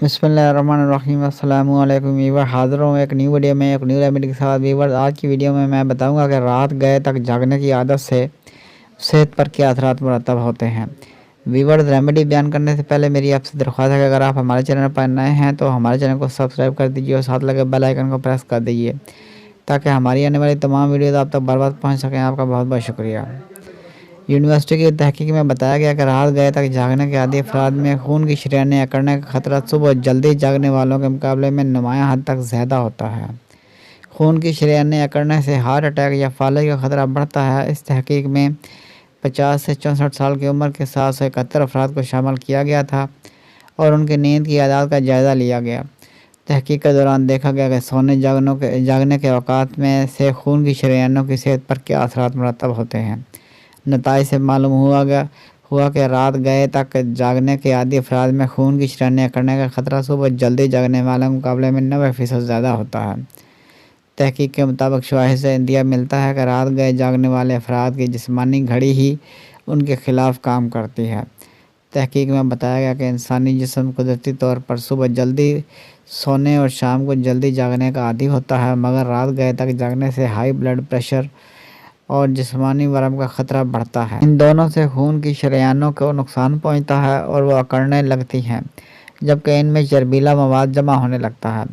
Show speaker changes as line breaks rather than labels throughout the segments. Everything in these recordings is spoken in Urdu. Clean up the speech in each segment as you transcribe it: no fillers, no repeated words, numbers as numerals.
بسم اللہ الرحمن الرحیم۔ السلام علیکم ویور، حاضر ہوں ایک نیو ویڈیو میں، ایک نیو ریمیڈی کے ساتھ۔ ویور، آج کی ویڈیو میں بتاؤں گا کہ رات گئے تک جاگنے کی عادت سے صحت پر کیا اثرات مرتب ہوتے ہیں۔ ویور، ریمیڈی بیان کرنے سے پہلے میری آپ سے درخواست ہے کہ اگر آپ ہمارے چینل پر نئے ہیں تو ہمارے چینل کو سبسکرائب کر دیجیے اور ساتھ لگے بیل آئیکن کو پریس کر دیجیے تاکہ ہماری آنے والی تمام ویڈیوز آپ تک بر وقت پہنچ سکیں۔ آپ کا بہت بہت شکریہ۔ یونیورسٹی کی تحقیق میں بتایا گیا کہ رات گئے تک جاگنے کے عادی افراد میں خون کی شریانیں اکڑنے کا خطرہ صبح جلدی جاگنے والوں کے مقابلے میں نمایاں حد تک زیادہ ہوتا ہے۔ خون کی شریانیں اکڑنے سے ہارٹ اٹیک یا فالج کا خطرہ بڑھتا ہے۔ اس تحقیق میں 50 سے 64 سال کی عمر کے 771 افراد کو شامل کیا گیا تھا اور ان کی نیند کی عادات کا جائزہ لیا گیا۔ تحقیق کے دوران دیکھا گیا کہ سونے جاگنے کے اوقات میں سے خون کی شریانوں کی صحت پر کیا اثرات مرتب ہوتے ہیں۔ نتائج سے معلوم ہوا کہ رات گئے تک جاگنے کے عادی افراد میں خون کی شریانیں اکڑنے کا خطرہ صبح جلدی جاگنے والوں کے مقابلے میں 90% زیادہ ہوتا ہے۔ تحقیق کے مطابق شواہد سے اندیہ ملتا ہے کہ رات گئے جاگنے والے افراد کی جسمانی گھڑی ہی ان کے خلاف کام کرتی ہے۔ تحقیق میں بتایا گیا کہ انسانی جسم قدرتی طور پر صبح جلدی سونے اور شام کو جلدی جاگنے کا عادی ہوتا ہے، مگر رات گئے تک جاگنے سے ہائی بلڈ پریشر اور جسمانی ورم کا خطرہ بڑھتا ہے۔ ان دونوں سے خون کی شریانوں کو نقصان پہنچتا ہے اور وہ اکڑنے لگتی ہیں، جبکہ ان میں چربیلا مواد جمع ہونے لگتا ہے۔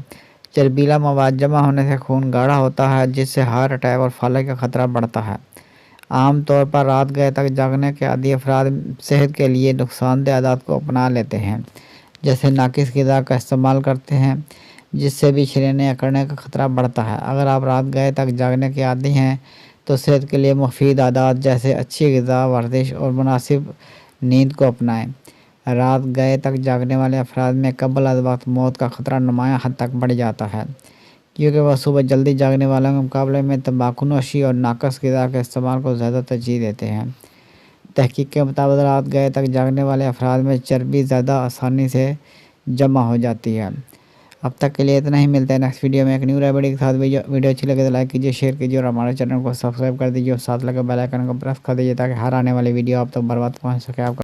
چربیلا مواد جمع ہونے سے خون گاڑھا ہوتا ہے، جس سے ہارٹ اٹیک اور فالج کا خطرہ بڑھتا ہے۔ عام طور پر رات گئے تک جاگنے کے عادی افراد صحت کے لیے نقصان دہ عادات کو اپنا لیتے ہیں، جیسے ناقص غذا کا استعمال کرتے ہیں، جس سے بھی شریانیں اکڑنے کا خطرہ بڑھتا ہے۔ اگر آپ رات گئے تک جاگنے کے عادی ہیں تو صحت کے لیے مفید عادات جیسے اچھی غذا، ورزش اور مناسب نیند کو اپنائیں۔ رات گئے تک جاگنے والے افراد میں قبل از وقت موت کا خطرہ نمایاں حد تک بڑھ جاتا ہے، کیونکہ وہ صبح جلدی جاگنے والوں کے مقابلے میں تمباکو نوشی اور ناقص غذا کے استعمال کو زیادہ ترجیح دیتے ہیں۔ تحقیق کے مطابق رات گئے تک جاگنے والے افراد میں چربی زیادہ آسانی سے جمع ہو جاتی ہے۔ اب تک کے لیے اتنا ہی، ملتے ہیں نیکسٹ ویڈیو میں ایک نیو ریمیڈی کے ساتھ۔ ویڈیو اچھی لگے تو لائک کیجیے، شیئر کیجیے اور ہمارے چینل کو سبسکرائب کر دیجیے اور ساتھ لگے بیل آئیکن کو پریس کر دیجیے تاکہ ہر آنے والی ویڈیو آپ تک بر وقت پہنچ سکے۔ آپ کا